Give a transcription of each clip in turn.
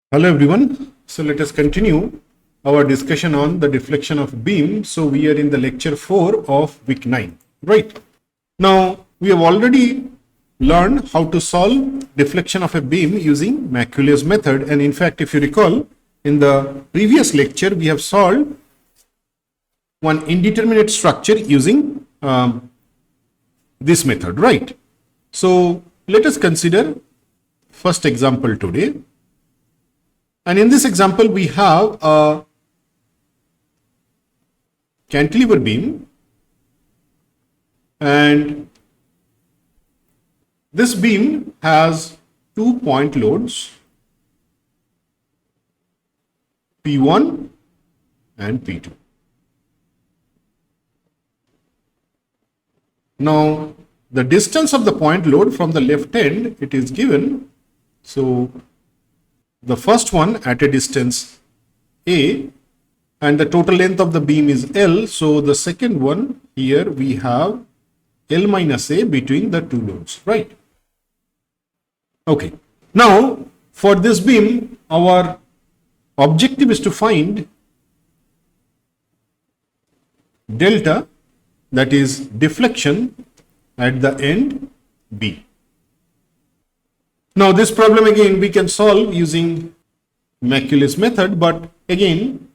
Hello everyone. So let us continue our discussion on the deflection of beam. So we are in the lecture 4 of week 9, right? Now we have already learned how to solve deflection of a beam using Macauley's method, and in fact if you recall in the previous lecture we have solved one indeterminate structure using this method, right? So let us consider first example today. And in this example, we have a cantilever beam, and this beam has 2 point loads, P1 and P2. Now, the distance of the point load from the left end, it is given. So, the first one at a distance A, and the total length of the beam is L. So the second one here we have L minus A between the two loads, right? Okay. Now for this beam, our objective is to find delta, that is deflection at the end B. Now this problem again we can solve using Macauley's method, but again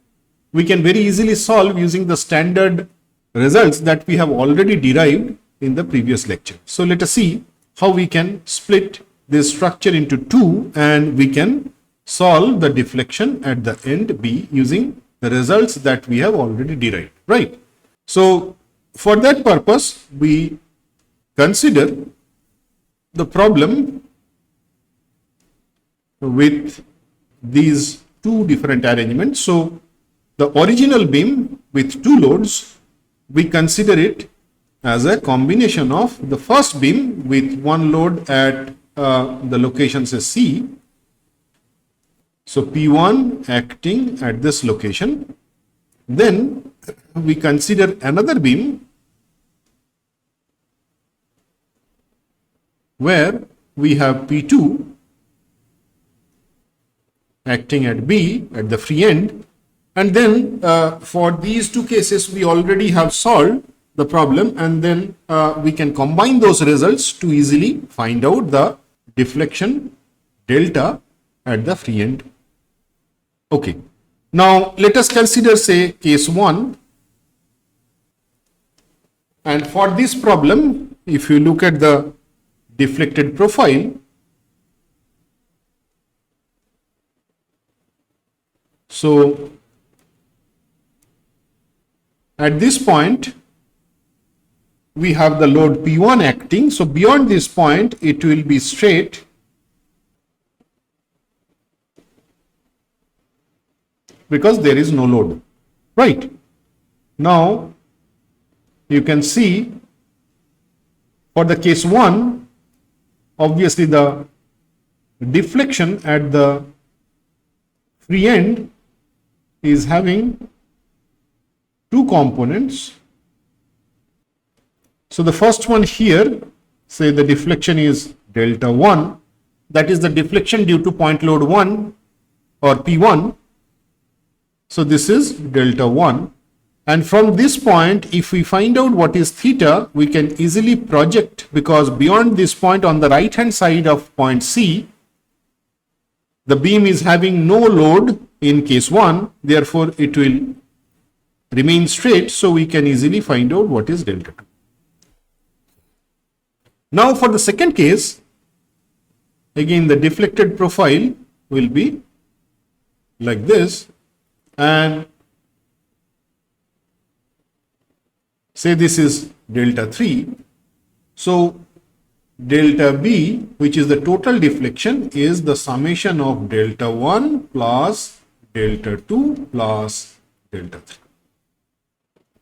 we can very easily solve using the standard results that we have already derived in the previous lecture. So let us see how we can split this structure into two and we can solve the deflection at the end B using the results that we have already derived, right? So for that purpose we consider the problem with these two different arrangements. So the original beam with two loads, we consider it as a combination of the first beam with one load at the location say C. So P1 acting at this location. Then we consider another beam where we have P2 acting at B at the free end, and then for these two cases we already have solved the problem, and then we can combine those results to easily find out the deflection delta at the free end. Okay, now let us consider say case 1, and for this problem if you look at the deflected profile, so at this point we have the load P1 acting. So beyond this point it will be straight, because there is no load, right? Now you can see for the case 1, obviously the deflection at the free end is having two components. So the first one here, say the deflection is delta 1, that is the deflection due to point load 1 or P1. So this is delta 1, and from this point if we find out what is theta, we can easily project, because beyond this point on the right hand side of point C the beam is having no load in case 1, therefore it will remain straight, so we can easily find out what is delta 2. Now for the second case, again the deflected profile will be like this, and say this is delta 3. So delta B, which is the total deflection, is the summation of delta 1 plus delta 2 plus delta 3.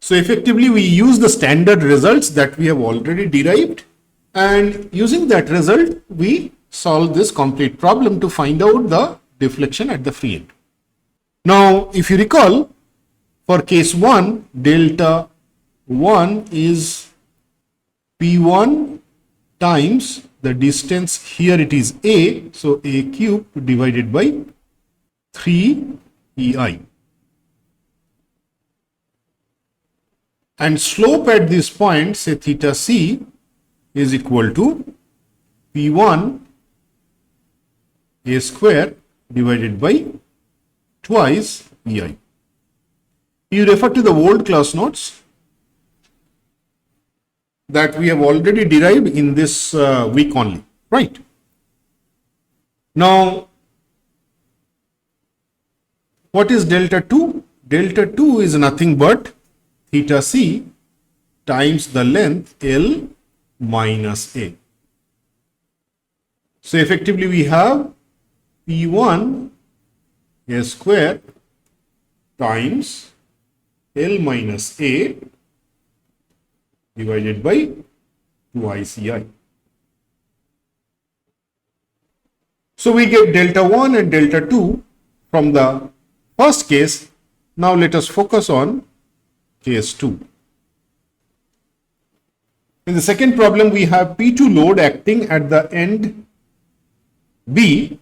So effectively we use the standard results that we have already derived, and using that result we solve this complete problem to find out the deflection at the free end. Now if you recall, for case 1 delta 1 is P1 times the distance, here it is A, so A cube divided by 3 EI. And slope at this point, say theta C, is equal to P1 A square divided by twice EI. You refer to the old class notes that we have already derived in this week only, right? Now, what is delta 2? Delta 2 is nothing but theta C times the length L minus A. So effectively we have P1 A square times L minus A divided by 2ICI. So we get delta 1 and delta 2 from the first case. Now let us focus on case 2. In the second problem, we have P2 load acting at the end B,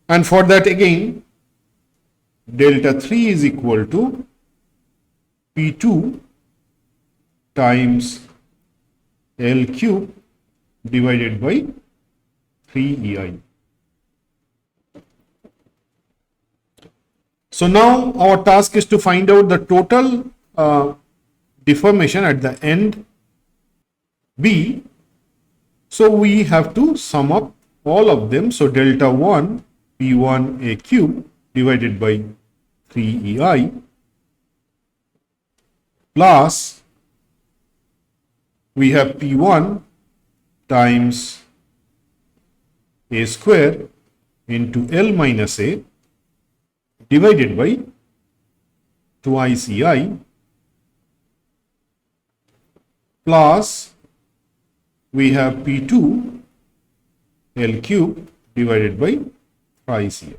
and for that again delta 3 is equal to P2 times L cube divided by 3 EI. So now our task is to find out the total deformation at the end B. So we have to sum up all of them. So delta 1 P1 A cube divided by 3 EI plus we have P1 times A square into L minus A divided by twice EI plus we have P2 L cube divided by thrice EI.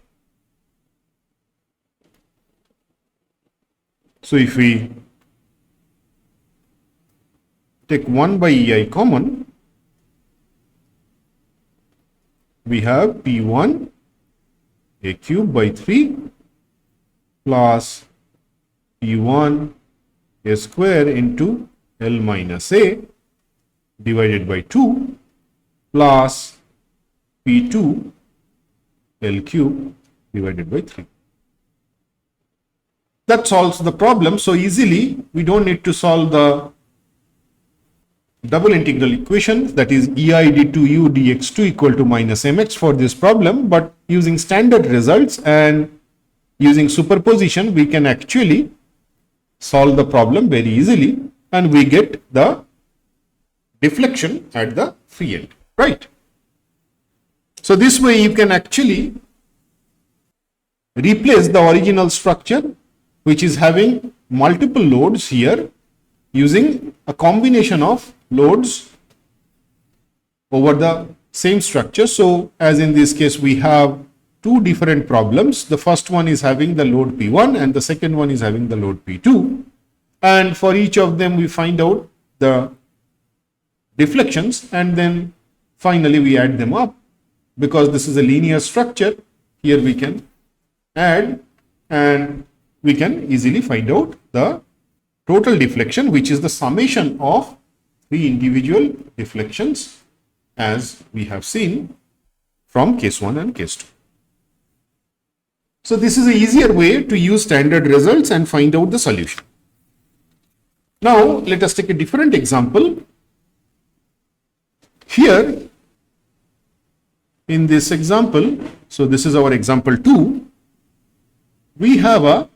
So if we take 1 by EI common, we have P1 A cube by 3 plus P1 A square into L minus A divided by 2 plus P2 L cube divided by 3. That solves the problem so easily. We don't need to solve the double integral equation, that is EI d2u dx2 equal to minus mx for this problem, but using standard results and using superposition, we can actually solve the problem very easily and we get the deflection at the free end, right? So this way you can actually replace the original structure, which is having multiple loads here, using a combination of loads over the same structure. So as in this case, we have two different problems. The first one is having the load P1 and the second one is having the load P2. And for each of them, we find out the deflections and then finally we add them up. Because this is a linear structure, here we can add and we can easily find out the total deflection, which is the summation of three individual deflections, as we have seen from case 1 and case 2. So this is an easier way to use standard results and find out the solution. Now let us take a different example. Here in this example, so this is our example 2, we have a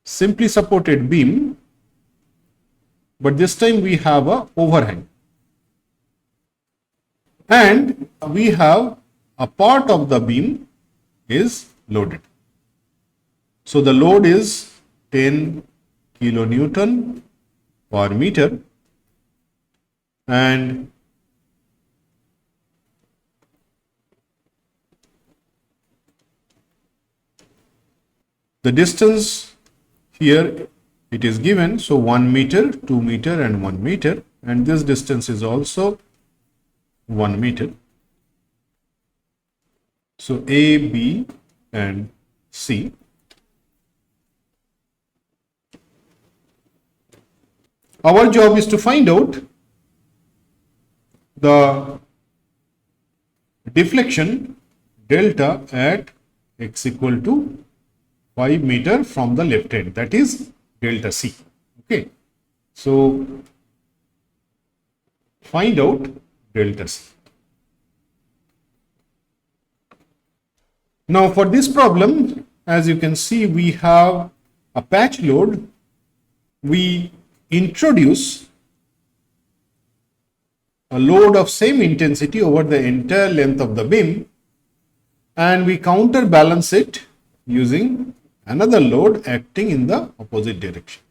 simply supported beam, but this time we have a overhang and we have a part of the beam is loaded. So the load is 10 kilonewton per meter and the distance here it is given, so 1 meter, 2 meter and 1 meter, and this distance is also 1 meter. So A, B, and C. Our job is to find out the deflection delta at x equal to 5 meter from the left end, that is delta C. Okay. So find out delta C. Now for this problem, as you can see, we have a patch load. We introduce a load of same intensity over the entire length of the beam, and we counterbalance it using another load acting in the opposite direction.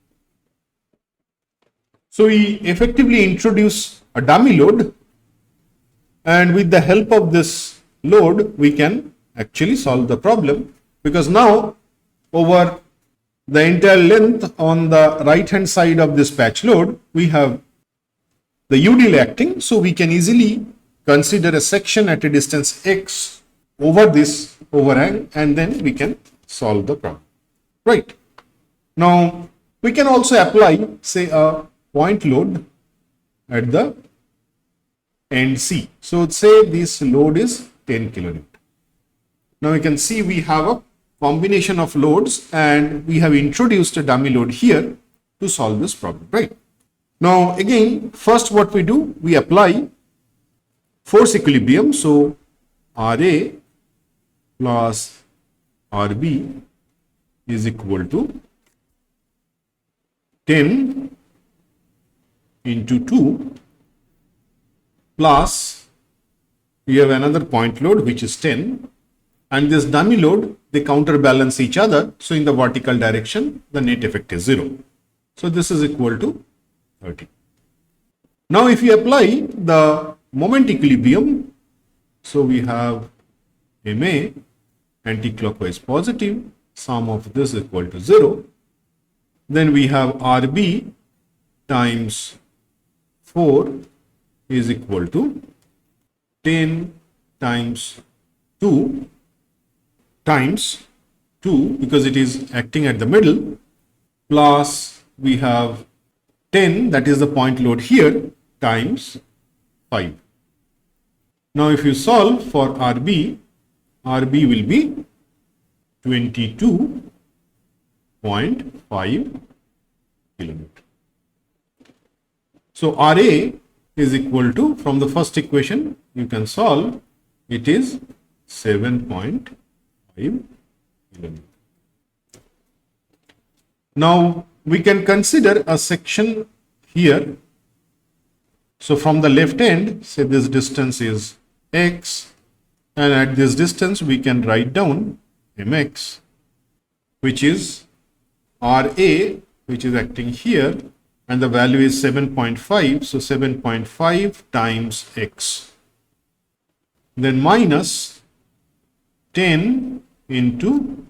So we effectively introduce a dummy load, and with the help of this load we can actually solve the problem, because now over the entire length on the right hand side of this patch load we have the UD acting, so we can easily consider a section at a distance x over this overhang, and then we can solve the problem. Right. Now we can also apply, say, a point load at the end C. So say this load is 10 kilonewton. Now you can see we have a combination of loads, and we have introduced a dummy load here to solve this problem, right? Now again, first what we do, we apply force equilibrium. So RA plus RB is equal to 10 into 2 plus we have another point load which is 10, and this dummy load, they counterbalance each other. So in the vertical direction the net effect is 0. So this is equal to 30. Now if we apply the moment equilibrium, so we have MA anti-clockwise positive, sum of this is equal to 0. Then we have RB times 4 is equal to 10 times 2 times 2, because it is acting at the middle, plus we have 10, that is the point load here, times 5. Now if you solve for RB, RB will be 22.5 kilonewton. So RA is equal to, from the first equation you can solve, it is 7.5 kilonewton. Now we can consider a section here. So from the left end, say this distance is x, and at this distance we can write down mx, which is RA, which is acting here, and the value is 7.5. So 7.5 times x, then minus 10 into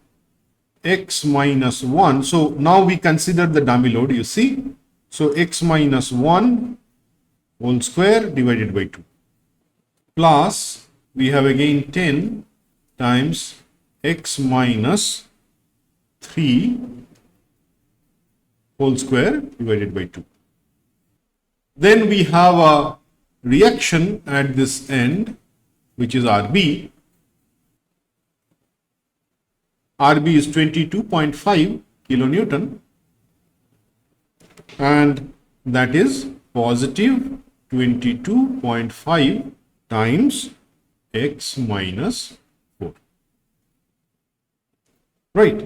x minus 1. So now we consider the dummy load, you see. So x minus 1 whole square divided by 2, plus we have again 10 times x minus 3 whole square divided by 2. Then we have a reaction at this end, which is RB. RB is 22.5 kilonewton, and that is positive 22.5 times x minus 4. Right.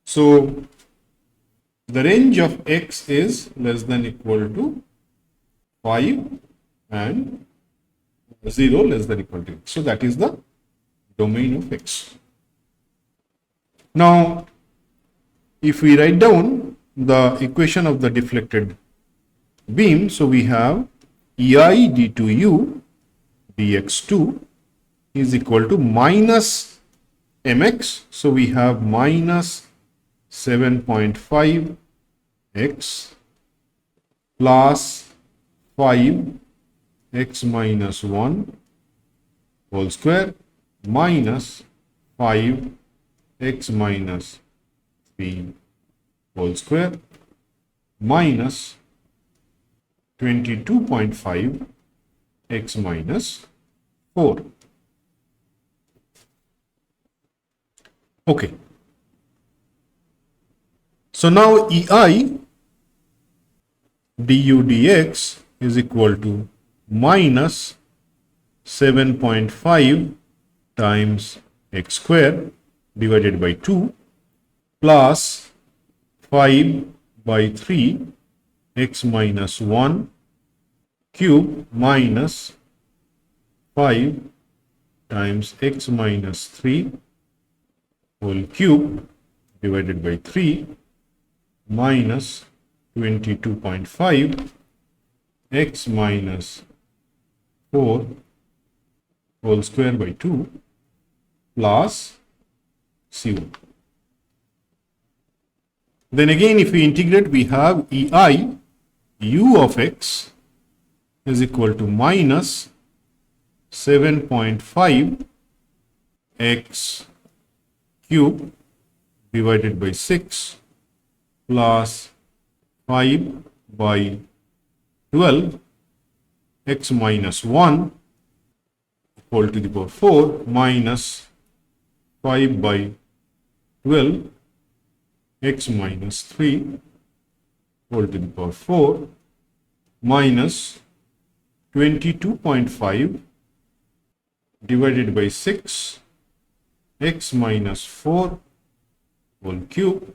So the range of x is less than equal to 5 and 0 less than equal to x. So that is the domain of x. Now if we write down the equation of the deflected beam, so we have EI d2u dx2 is equal to minus mx. So we have minus 7.5 x plus 5 x minus 1 whole square minus 5x minus 3 whole square minus 22.5 x minus 4. Okay. So now EI du dx is equal to minus 7.5 times x square divided by 2 plus 5 by 3 x minus 1 cube minus 5 times x minus 3 whole cube divided by 3 minus 22.5 x minus 4 whole square by 2 plus C1. Then again, if we integrate, we have EI u of x is equal to minus 7.5 x cube divided by 6 plus 5 by 12 x minus 1 whole to the power 4 minus 5 by 12 x minus 3 whole to the power 4 minus 22.5 divided by 6 x minus 4 whole cube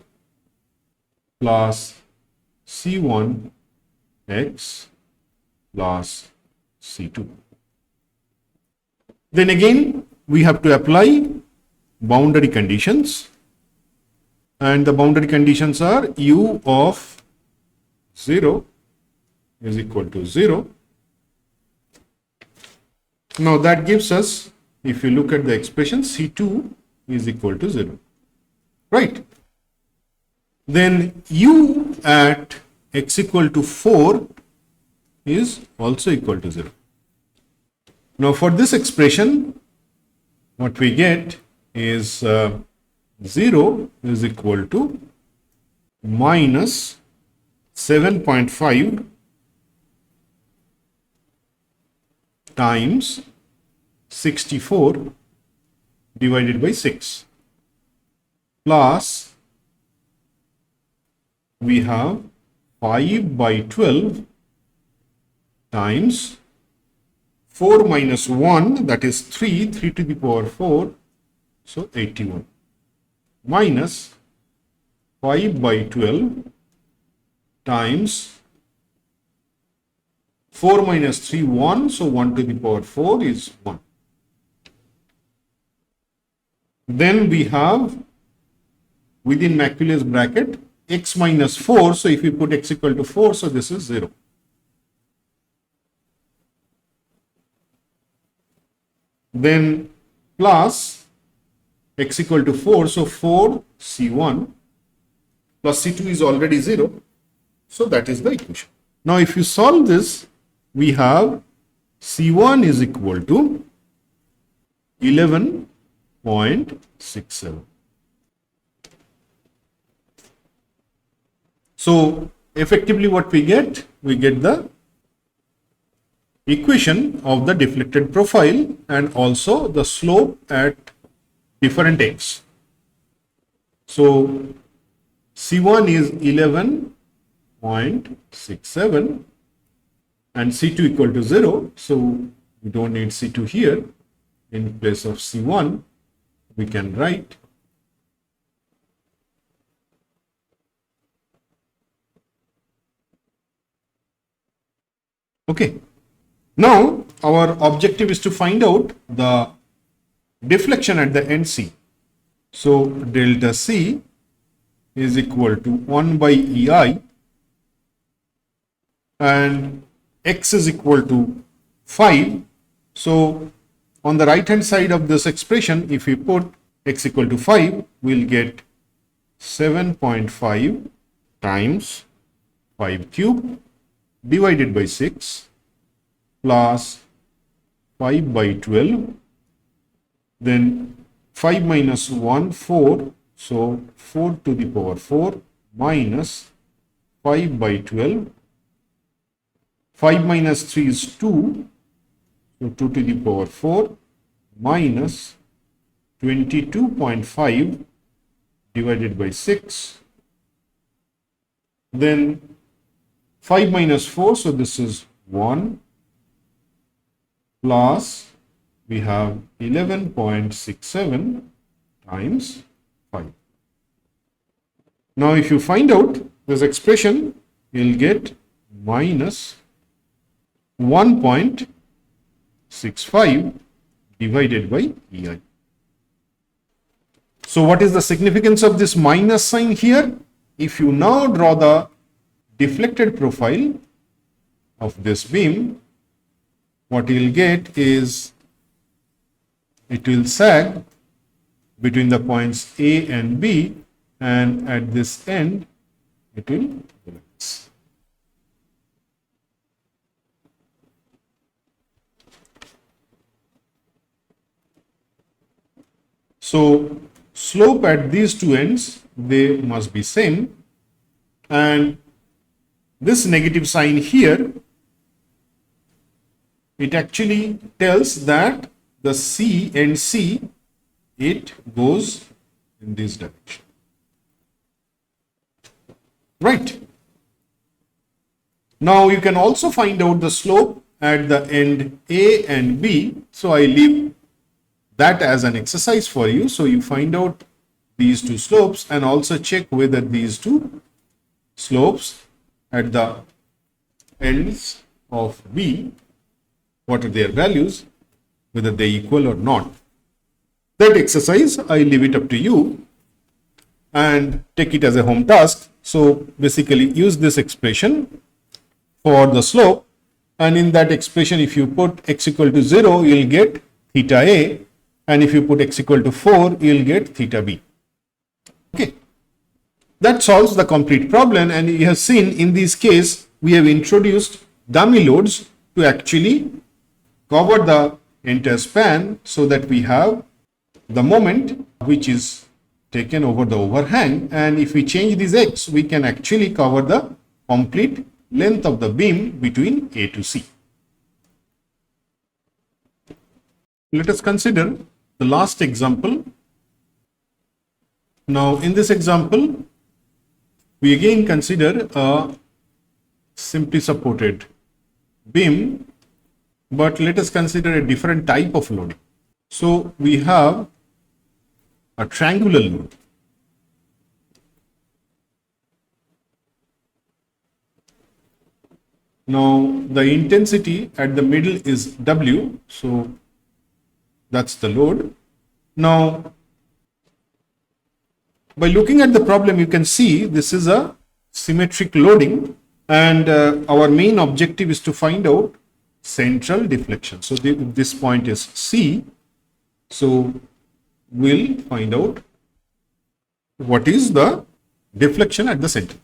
plus C1 x plus C2. Then again, we have to apply boundary conditions, and the boundary conditions are u of 0 is equal to 0. Now that gives us, if you look at the expression, C2 is equal to 0, right? Then u at x equal to 4 is also equal to 0. Now for this expression, what we get is 0 is equal to minus 7.5 times 64 divided by 6 plus we have 5 by 12 times 4 minus 1, that is 3 to the power 4, so 81, minus 5 by 12 times 4 minus 3, 1, so 1 to the power 4 is 1. Then we have within Macaulay bracket x minus 4, so if you put x equal to 4, so this is 0. Then plus x equal to 4, so 4 C1 plus C2 is already 0, so that is the equation. Now if you solve this, we have C1 is equal to 11.67. So effectively what we get the equation of the deflected profile and also the slope at different x. So C1 is 11.67 and C2 equal to 0. So we don't need C2 here. In place of C1, we can write okay. Now our objective is to find out the deflection at the end C. So delta C is equal to 1 by EI and x is equal to 5. So on the right hand side of this expression, if we put x equal to 5, we'll get 7.5 times 5 cube divided by 6 plus 5 by 12 Then 5 minus 1, 4. So 4 to the power 4 minus 5 by 12. 5 minus 3 is 2. So 2 to the power 4 minus 22.5 divided by 6. Then 5 minus 4, so this is 1 plus we have 11.67 times 5. Now if you find out this expression, you'll get minus 1.65 divided by EI. So what is the significance of this minus sign here? If you now draw the deflected profile of this beam, what you'll get is it will sag between the points A and B, and at this end it will relax. So slope at these two ends, they must be same, and this negative sign here, it actually tells that the C and C, it goes in this direction. Right. Now you can also find out the slope at the end A and B. So I leave that as an exercise for you. So you find out these two slopes and also check whether these two slopes at the ends of B, what are their values, whether they equal or not. That exercise, I leave it up to you and take it as a home task. So basically use this expression for the slope, and in that expression if you put x equal to 0, you'll get theta A, and if you put x equal to 4, you'll get theta B. Okay. That solves the complete problem, and you have seen in this case we have introduced dummy loads to actually cover the entire span, so that we have the moment which is taken over the overhang, and if we change this x, we can actually cover the complete length of the beam between A to C. Let us consider the last example. Now in this example, we again consider a simply supported beam, but let us consider a different type of loading. So we have a triangular load. Now the intensity at the middle is W, so that's the load. Now by looking at the problem, you can see this is a symmetric loading, and our main objective is to find out central deflection. So this point is C, so we'll find out what is the deflection at the center.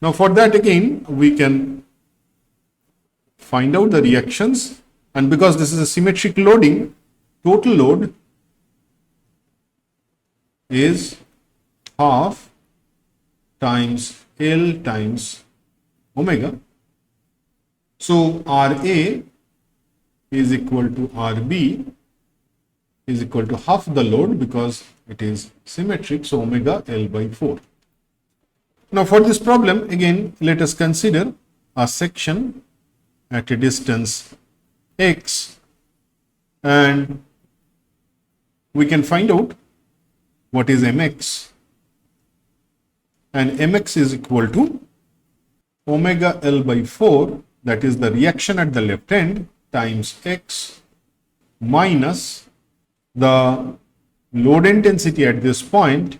Now for that, again we can find out the reactions, and because this is a symmetric loading, total load is half times L times omega. So RA is equal to RB is equal to half the load, because it is symmetric, so omega L by 4. Now for this problem, again let us consider a section at a distance x, and we can find out what is mx, and mx is equal to omega L by 4, that is the reaction at the left end, times x minus the load intensity at this point.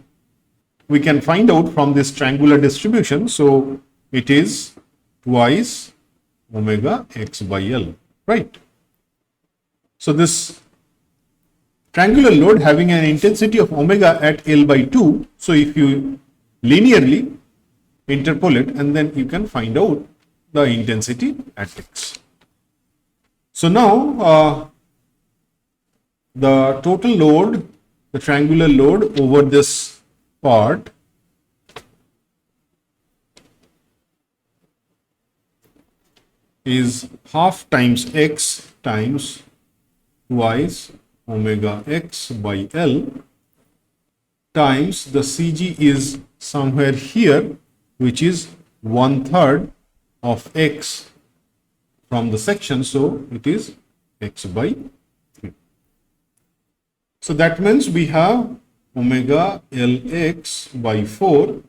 We can find out from this triangular distribution, so it is twice omega x by L, right? So this triangular load having an intensity of omega at L by 2, so if you linearly interpolate, and then you can find out the intensity at x. So now the total load, the triangular load over this part is half times x times twice omega x by L times the CG is somewhere here, which is 1/3 of x from the section, so it is x by 3. So that means we have omega Lx by 4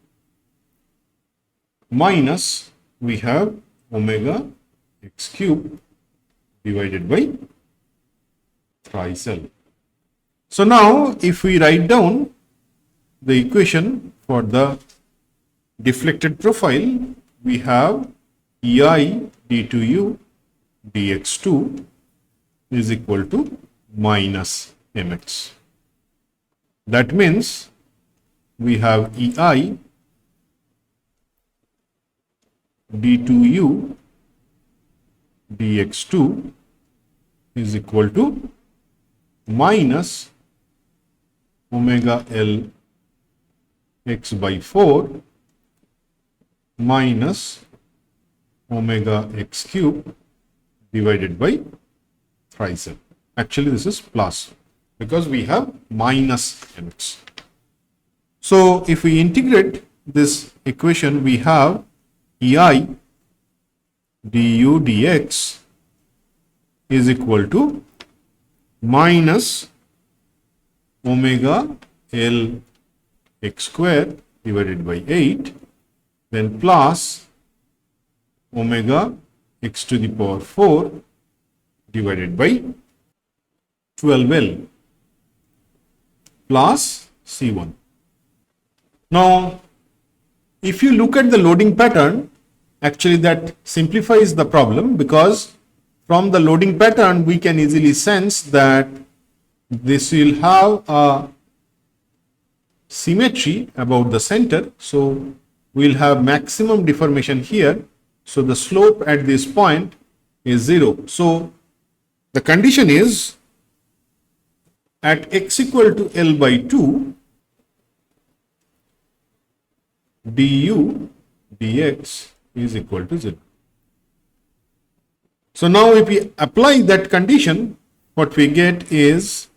minus we have omega x cube divided by thrice L. So now if we write down the equation for the deflected profile, we have EI d2u dx2 is equal to minus mx. That means we have EI d2u dx2 is equal to minus omega L x by 4 minus omega x cube divided by thrice L. Actually, this is plus because we have minus mx. So, if we integrate this equation, we have EI du dx is equal to minus omega L x square divided by 8, then plus omega x to the power 4 divided by 12L plus C1. Now, if you look at the loading pattern, actually that simplifies the problem, because from the loading pattern we can easily sense that this will have a symmetry about the center. So we'll have maximum deformation here. So the slope at this point is 0. So the condition is at x equal to L by 2, du dx is equal to 0. So now if we apply that condition, what we get is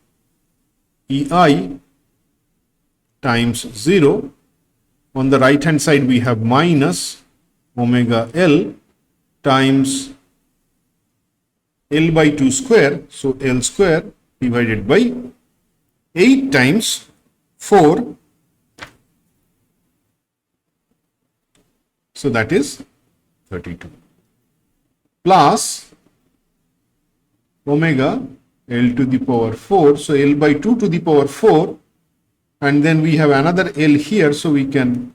EI times 0. On the right hand side we have minus omega L times L by 2 square, so L square divided by 8 times 4, so that is 32, plus omega L to the power 4, so L by 2 to the power 4, and then we have another L here, so we can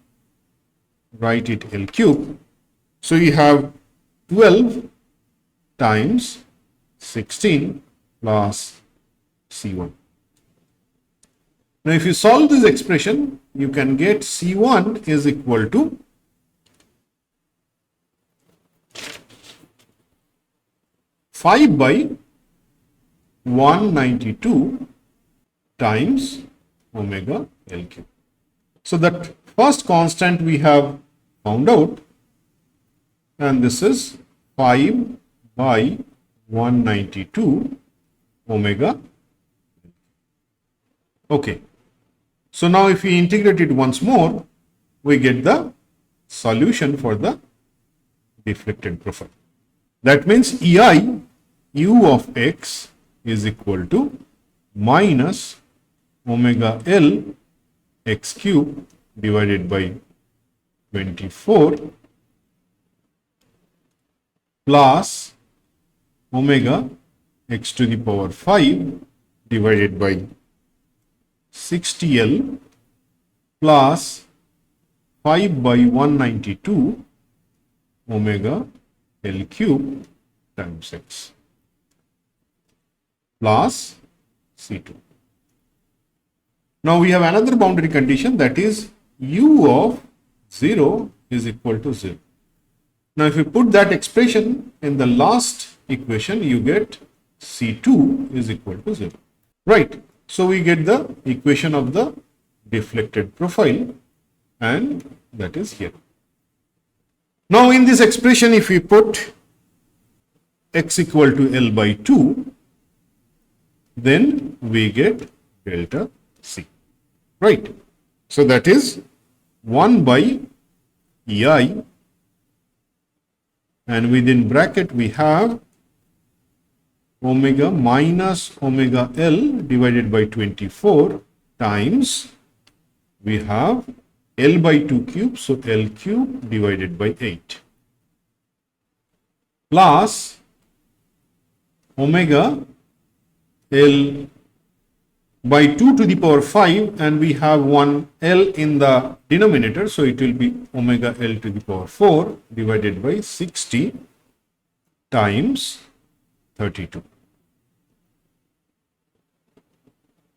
write it L cube. So we have 12 times 16 plus C1. Now if you solve this expression, you can get C1 is equal to (5 by 192 times omega L cube). So that first constant we have found out, and this is 5 by 192 omega. Okay. So now if we integrate it once more, we get the solution for the deflected profile. That means EI u of x is equal to minus omega L x cube divided by 24 plus omega x to the power 5 divided by 60L plus 5 by 192 omega L cube times x plus C2. Now we have another boundary condition, that is u of 0 is equal to 0. Now if you put that expression in the last equation, you get C2 is equal to 0. right? So we get the equation of the deflected profile, and that is here. Now in this expression, if we put x equal to L by 2, then we get delta C, right? So that is 1 by EI, and within bracket we have omega minus omega L divided by 24 times we have L by 2 cube, so L cube divided by 8 plus omega L by 2 to the power 5, and we have one L in the denominator, so it will be omega L to the power 4 divided by 60 times 32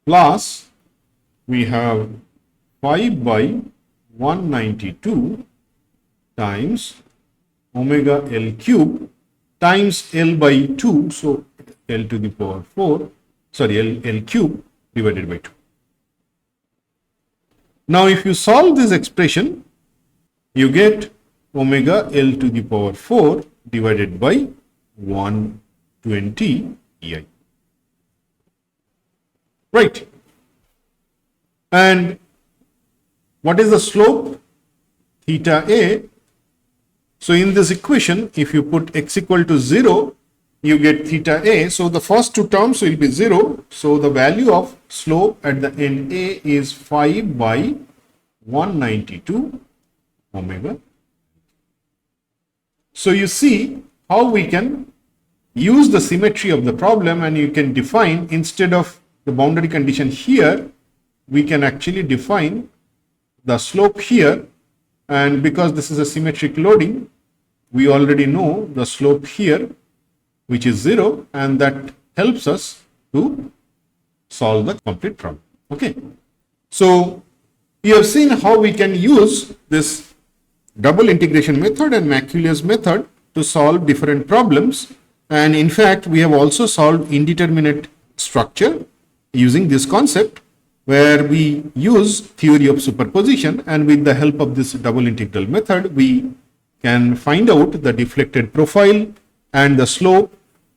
plus we have 5 by 192 times omega L cube times L by 2, so L to the power 4, sorry, L cube divided by 2. Now if you solve this expression, you get omega L to the power 4 divided by 120 EI. Right. And what is the slope? Theta A. So in this equation, if you put x equal to 0, you get theta A. So the first two terms will be 0. So the value of slope at the end A is 5 by 192 omega. So you see how we can use the symmetry of the problem, and you can define, instead of the boundary condition here, we can actually define the slope here, and because this is a symmetric loading, we already know the slope here, which is 0, and that helps us to solve the complete problem. Okay. So you have seen how we can use this double integration method and Macula's method to solve different problems. And in fact, we have also solved indeterminate structure using this concept, where we use theory of superposition, and with the help of this double integral method, we can find out the deflected profile and the slope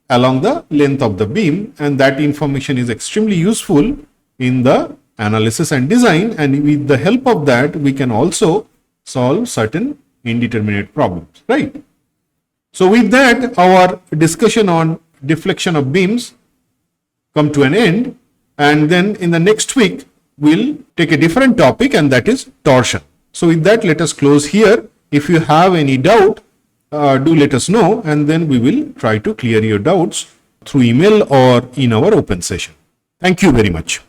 along the length of the beam, and that information is extremely useful in the analysis and design, and with the help of that we can also solve certain indeterminate problems, right? So with that, our discussion on deflection of beams come to an end, and then in the next week we'll take a different topic, and that is torsion. So with that, let us close here. If you have any doubt, do let us know, and then we will try to clear your doubts through email or in our open session. Thank you very much.